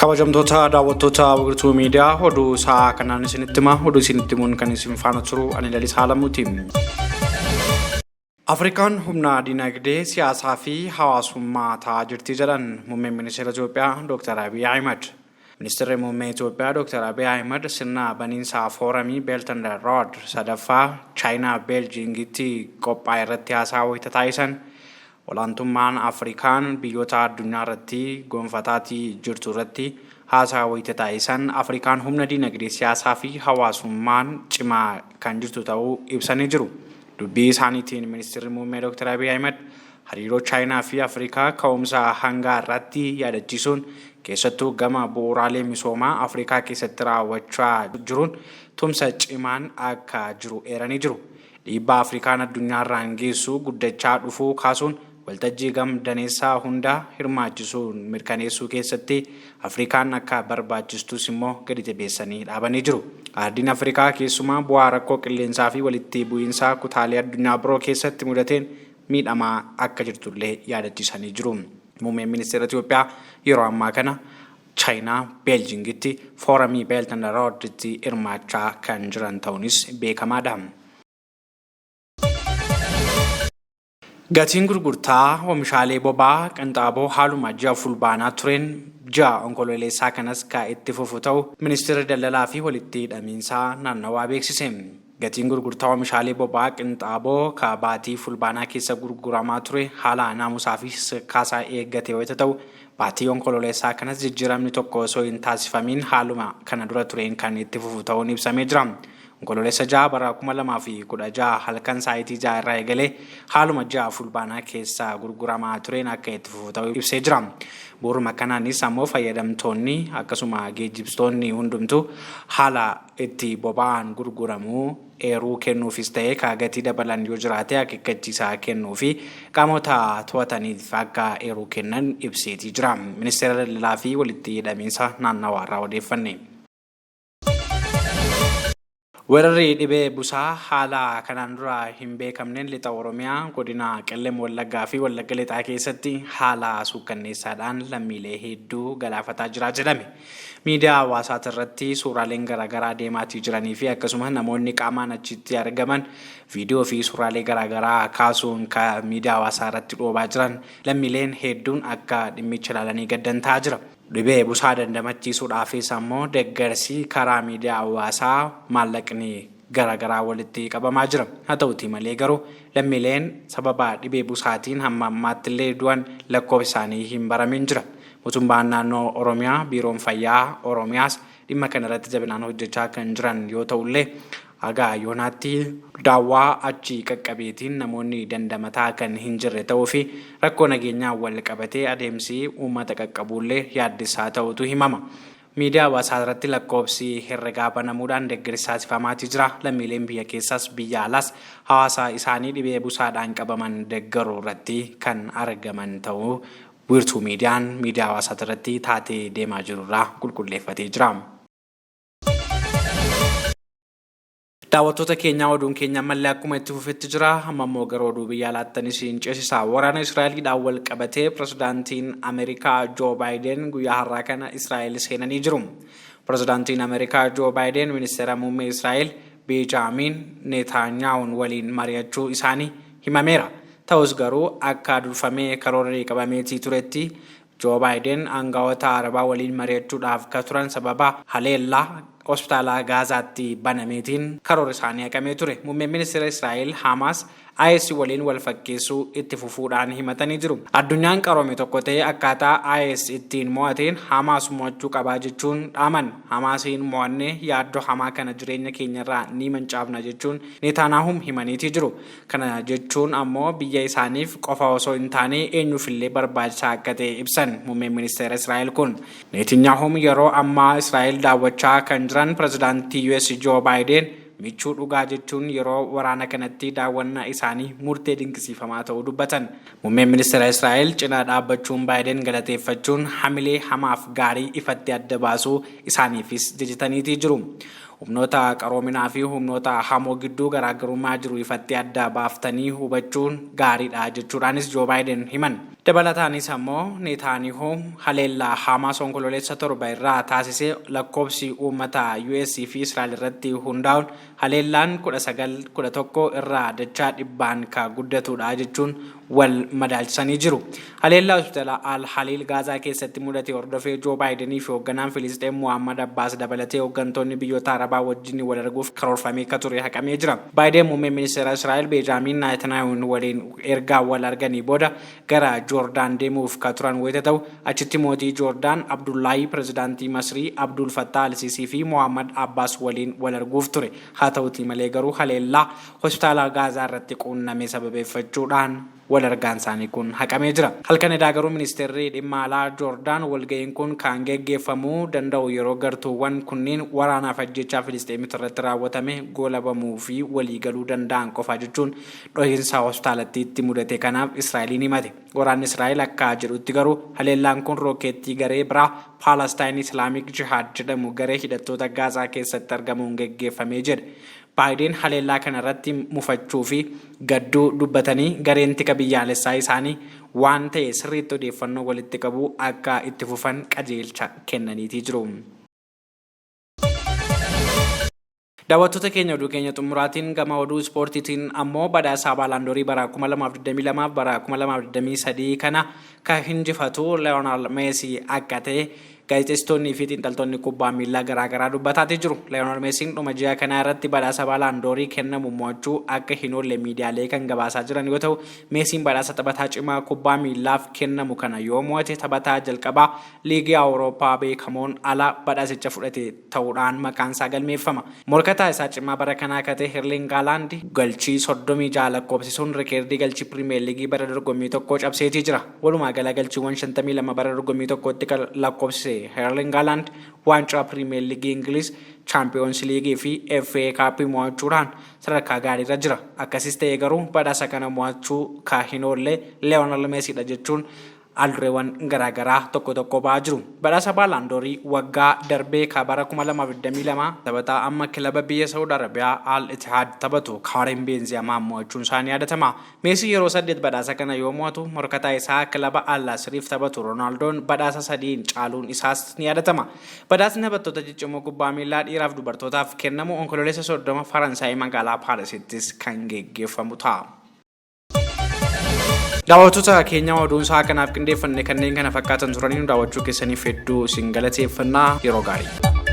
Kabajamtoota daawwattoota Wiirtuu Miidiyaa oduu isaa kanaan isinitti hima oduu isinitti himuun kan isin faana turu ani Lalisaa Alamuuti. Afrikaan humna dinagdee siyaasaa fi hawaasummaa ta'aa jirti jedhan muummeen ministeera Itoophiyaa Dr. Abiy Ahmed. Ministeerri muummee Itoophiyaa Dr. Abiy Ahmed sirna baniinsa fooramii Belt and Road sadaffaa Chaayinaa Beeljiingitti qophaa'e irratti haasaa taasisan. Olaantummaan Afrikaan biyyoota addunyaa irratti gonfataatii jirtu irratti haasaa taasisan Afrikaan humna dinagdee siyaasaa fi hawaasummaan cimaa kan jirtu ta'uu ibsanii jiru. Dubbii isaaniitiin ministeerri muummee Dr. Abiy Ahmed hariiroo Chaayinaa fi Afrikaa ka'umsa hangaa irratti yaadachiisuun keessattuu gama bu'uuraalee misoomaa Afrikaa keessatti raawwachaa jiruun tumsa cimaan akka jiru eeranii jiru. Dhiibbaa Afrikaan addunyaa irraan geessu guddachaa dhufuu kaasuun waltajjii gamdaneessaa hundaa hirmaachisuun mirkaneessuu keessatti Afrikaan akka barbaachistus immoo gadi jabeessanii dhaabanii jiru. Ardiin Afrikaa keessumaa bu'aa rakkoo qilleensaa fi walitti bu'iinsaa kutaalee addunyaa biroo keessatti mudateen miidhamaa akka jirtullee yaadachiisanii jiru. Muummeen ministeera Itoophiyaa yeroo ammaa kana Chaayinaa Beeljiingitti fooramii Belt and Roaditti hirmaachaa kan jiran ta'uunis beekamaadha. Gatiin gurgurtaa oomishaalee boba'aa qinxaaboo haaluma ji'a fulbaanaa tureen ji'a onkololeessaa kanas kan itti fufu ta'u ministeerri daldalaa fi walitti hidhamiinsaa naannawaa beeksise. Gatiin gurgurtaa oomishaalee boba'aa qinxaaboo kan baatii fulbaanaa keessa gurguramaa ture haala naamusaa fi kaasaa eeggate wayita ta'u baatii onkololeessaa kanas jijjiiramni tokko osoo hin taasifamin haaluma kana dura tureen kan itti fufu ta'uun ibsamee jira. Onkololeessa ja'a bara 2016 halkan saayitii ja'a irraa eegalee haaluma ji'a fulbaanaa keessa gurguramaa tureen akka itti fufu ta'uu ibsee jira. Bu'uuruma kanaanis ammoo fayyadamtoonni akkasuma geejjibtoonni hundumtuu haala itti boba'aan gurguramuu eeruu kennuufis ta'ee gatii dabalan yoo jiraate akeekkachiisaa kennuu fi qaamota to'ataniif akka eeruu kennan ibseetii jira. Ministeera daldalaa fi walitti hidhamiinsa naannawaa irraa odeeffanne. Weerarri dhibee busaa haala kanaan dura hin beekamneen lixa Oromiyaa godina Qellem Wallaggaa fi Wallagga Lixaa keessatti haala suukkanneessaadhaan lammiilee hedduu galaafataa jira jedhame. Miidiyaa hawaasaa irratti suuraaleen garaagaraa deemaatii jiranii fi akkasuma namoonni qaamaan achitti argaman viidiyoo fi suuraalee garaagaraa kaasuun kan miidiyaa hawaasaa irratti dhoobaa jiran lammiileen hedduun akka dhimmicha ilaalanii gaddantaa jira. Dhibee busaa dandamachiisuudhaafis ammoo deeggarsi karaa miidiyaa hawaasaa maallaqni garaagaraa walitti qabamaa jira. Haa ta'uutii malee garuu lammiileen sababa dhibee busaatiin hamma ammaatti illee du'an lakkoofsi isaanii hin baramin jira. Mootummaan naannoo Oromiyaa biiroon fayyaa Oromiyaas dhimma kana irratti jabinaan hojjechaa kan jiran yoo ta'ullee hagaa yoonaatti daawwaa achi qaqqabeetiin namoonni dandamataa kan hin jirre ta'uu fi rakkoo nageenyaa wal qabatee adeemsi uummata qaqqabuullee yaaddisaa ta'utu himama. Miidiyaa hawaasaa irratti lakkoofsi herregaa banamuudhaan deeggarsi taasifamaatii jira. Lammiileen biyya keessaas biyya alaas hawaasa isaanii dhibee busaadhaan qabaman deeggaruu irratti kan argaman ta'uu Wiirtuu Miidiyaan miidiyaa hawaasaa irratti taatee deemaa jirurraa qulqulleeffatee jira. Daawwattoota keenya oduun keenya ammallee akkuma itti fufetti jira. Amma immoo gara oduu biyya alaattanis hin ceesisa. Waraana Israa'eliidhaan wal qabatee pirezidaantiin Ameerikaa Joo Baayiden guyyaa har'aa kana Israa'el seenanii jiru. Pirezidaantiin Ameerikaa Joo Baayiden ministeera muummee Israa'el Benjaamin Netanyaa'uun waliin mari'achuu isaanii himameera. Ta'us garuu akka durfamee karoorri qabameetii turetti Joo Baayiden aangawoota Arabaa waliin mari'achuudhaaf kan turan sababa haleellaa hospitaala Gaazaatti banameetiin karoora isaanii haqamee ture. Muummeen ministeera Israa'el Hamaas IS waliin wal fakkeessuu itti fufuudhaan himatanii jiru. Addunyaan qaroome tokko ta'ee akkaataa IS ittiin mo'ateen Hamaas mo'achuu qabaa jechuun dhaaman. Hamaasiin mo'annee yaaddoo hamaa kana jireenya keenyarraa ni mancaafna jechuun Netanyaa'uun himaniitii jiru. Kana jechuun ammoo biyya isaaniif qofa osoo hin taane eenyuufillee barbaachisaa akka ta'e ibsan muummeen ministeera Israa'el kun. Netanyaa'uun yeroo ammaa Israa'el daawwachaa kan jiran pirezidaantii US Joo Baayiden michuu dhugaa jechuun yeroo waraana kanatti daawwannaa isaanii murtee dinqisiifamaa ta'uu dubbatan. Muummeen ministeera Israa'el cinaa dhaabbachuun Baayiden galateeffachuun hamilee hamaaf gaarii ifatti adda baasuu isaaniifis jajataniitii jiru. humnoota qaroominaa fi humnoota hamoo gidduu garaagarummaa jiru ifatti adda baaftanii hubachuun gaariidha jechuudhaanis Joo Baayiden himan. Dabalataanis ammoo Neetaaniyaahuun haleellaa Hamaas onkololeessa 7 irraa taasisee lakkoobsi uummata US fi Israa'el irratti hundaa'uun haleellaan 1911 irraa dachaa dhibbaan ka guddatudha jechuun wal madaalchisanii jiru. Haleellaa hospitaala Al-Haliil Gaazaa keessatti mudate hordofee Joo Baayidenii fi hoogganaan Filisxeem Muhammad Abbaas dabalatee hooggantoonni biyyoota Arabaa wajjin wal arguuf karoorfamee akka ture haqamee jira. Baayiden muummee ministeera Israa'el Benjamin Netanyahuun waliin ergaa wal arganii booda gara Joordaan deemuuf ka turan wayita ta'u achitti mootii Joordaan Abdullaahi pirezidaantii Masrii Abdul Fattah al-Siisii fi Muhammad Abbaas waliin wal arguuf ture. Haa ta'uutii malee garuu haleellaa hospitaala Gaazaa irratti quunname sababeeffachuudhaan wal argaan isaanii kun haqamee jira. Halkan edaa garuu ministeerri dhimma alaa Joordaan walga'iin kun kan geggeeffamuu danda'u yeroo gartuuwwan kunniin waraanaaf ajjechaa Filisxeemota irratti raawwatame goolabamuu fi waliigaluu danda'an qofa jechuun dhohiinsa hospitaalattiitti mudate kanaaf Israa'eliin himate. Waraanni Israa'el akka jedhutti garuu haleellaan kun rookeettii garee biraa Palestine Islamic Jihad jedhamu garee hidhattoota Gaazaa keessatti argamuun geggeeffamee jedhe. Baayiden haleellaa kana irratti mufachuu fi gadduu dubbatanii gareen tika biyyaalessaa isaanii waan ta'e sirriitti odeeffannoo walitti qabu akka itti fufan qajeelcha kennaniitii jiru. Daawwattoota keenya oduu keenya xumuraatiin gama oduu ispoortiitiin ammoo badhaasa Baalaandoorii bara 2022 bara 2023 kana kan injifatu Leonel Messi akka ta'e gaazexeessitoonni fi xiinxaltoonni kubbaa miilaa garaagaraa dubbataatii jiru. Leonel Messiin dhuma ji'a kana irratti badhaasa Baalaandoorii kennamu mo'achuu akka hin oolle miidiyaalee kan gabaasaa jiran yoo ta'u, Messiin badhaasa taphataa cimaa kubbaa miilaaf kennamu kana yoo mo'ate taphataa jalqabaa liigii Awurooppaa beekamoon ala badhaasicha fudhate ta'uudhaan maqaan isaa galmeeffama. Morkataa isaa cimaa bara kanaa akka ta'e Erling Haaland galchii 36 lakkoofsisuun rikeerdii galchii Pirimeer Liigii bara dorgommii tokkoo cabseetii jira. Walumaa gala galchiiwwan 52 bara dorgommii tokkootti lakkoofsise Erling Haaland waancaa Pirimeer Liigii Ingiliz, Champions League fi FA Cup mo'achuudhaan sadarkaa gaariirra jira. Akkasis ta'ee garuu badhaasa kana mo'achuu ka hin oolle Leonel Messiidha jechuun aldureewwan garaagaraa tokko ba'aa jiru. Badhaasa Baalaandoorii waggaa darbee ka bara 2022 taphataa amma kilaba biyya Saudi Arabiyaa Al Ittihad taphatu Karim Benzema mo'achuun isaanii yaadatama. Messi yeroo 8 badhaasa kana yoo mo'atu morkataa isaa kilaba Al Nassriif taphatu Ronaldoon badhaasa 3 caaluun isaas ni yaadatama. Badhaasni taphattoota ciccimoo kubbaa miilaa dhiiraaf dubartootaaf kennamu onkololeessa 30 Faransaay magaalaa Paarisittis kan geggeeffamu ta'a. Daawwattoota keenya oduun isaa kanaaf qindeeffanne kanneen kana fakkaatan turaniin daawwachuu keessaniif hedduu isin galateeffannaa. Yeroo gaarii.